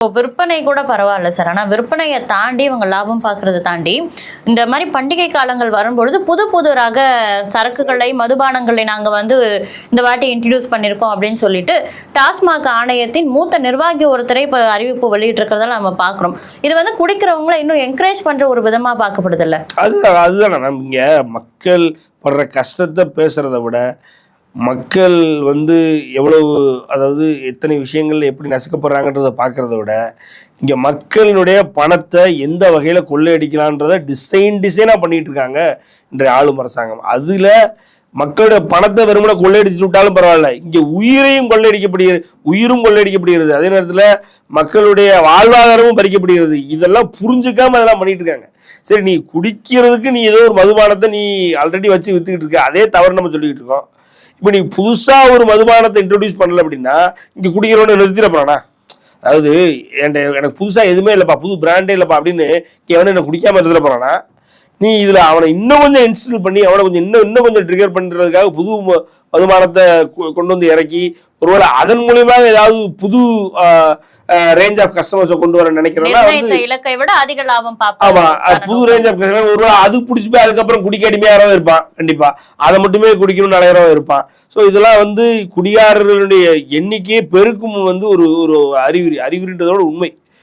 விற்பனை கூட பரவாயில்ல சார். ஆனா விற்பனையை தாண்டி இவங்க லாபம் பார்க்கறதை தாண்டி இந்த மாதிரி பண்டிகை காலங்கள் வரும்பொழுது புது புது ரக சரக்குகளை மதுபானங்களை நாங்க இந்த வாட்டி இன்ட்ரடியூஸ் பண்ணிருக்கோம் அப்படின்னு சொல்லிட்டு டாஸ்மாக் ஆணையத்தின் மூத்த நிர்வாகி ஒருத்தரை இப்ப அறிவிப்பு வெளியிட்டு இருக்கிறதால நம்ம பாக்குறோம். இது குடிக்கிறவங்களை இன்னும் என்கரேஜ் பண்ற ஒரு விதமா பார்க்கப்படுது இல்ல? அதுதான் நம்ம இங்க மக்கள் படுற கஷ்டத்தை பேசுறதை விட மக்கள் எவ்வளவு, அதாவது எத்தனை விஷயங்கள் எப்படி நசுக்கப்படுறாங்கன்றதை பார்க்கறத விட இங்க மக்களுடைய பணத்தை எந்த வகையில கொள்ளையடிக்கலான்றத டிசைனா பண்ணிட்டு இருக்காங்க இன்றைய ஆளும் அரசாங்கம். அதுல மக்களுடைய பணத்தை வெறுமனை கொள்ளையடிச்சு விட்டாலும் பரவாயில்ல, இங்க உயிரும் கொள்ளையடிக்கப்படுகிறது. அதே நேரத்துல மக்களுடைய வாழ்வாதாரமும் பறிக்கப்படுகிறது. இதெல்லாம் புரிஞ்சுக்காம அதெல்லாம் பண்ணிட்டு இருக்காங்க. சரி, நீ குடிக்கிறதுக்கு நீ ஏதோ ஒரு மதுபானத்தை நீ ஆல்ரெடி வச்சு வித்துக்கிட்டு இருக்க, அதே தவறு நம்ம சொல்லிக்கிட்டு இருக்கோம். இப்போ நீ புதுசா ஒரு மதுபானத்தை இன்ட்ரோடியூஸ் பண்ணல அப்படின்னா இங்க குடிக்கிறவன நிறுத்திட போறானா? அதாவது எனக்கு புதுசா எதுவுமே இல்லப்பா, புது பிராண்டே இல்லப்பா அப்படின்னு எவனை என்ன குடிக்காம இருந்துட போறானா? நீ இதுல அவனை இன்னும் கொஞ்சம் இன்ஸ்டால் பண்ணி அவனை கொஞ்சம் இன்னும் கொஞ்சம் ட்ரிகர் பண்றதுக்காக புது மதுபானத்தை கொண்டு இறக்கி ஒருவேளை அதன் மூலியமாக ஏதாவது புது ரேஞ்ச் ஆஃப் கஸ்டமர்ஸை கொண்டு வர நினைக்கிறேன்னா இலக்கை விட அதிக லாபம் ஆமா, புது ரேஞ்ச் ஆஃப் கஸ்டமர் ஒருவேளை அது பிடிச்சி போய் அதுக்கப்புறம் குடிக்க அடிமையாரவும் இருப்பான். கண்டிப்பா அதை மட்டுமே குடிக்கணும்னு நினைக்கிறவன் இருப்பான். ஸோ இதெல்லாம் குடியாரர்களுடைய எண்ணிக்கையை பெருக்கும் ஒரு அறிகுறின்றதோட உண்மை.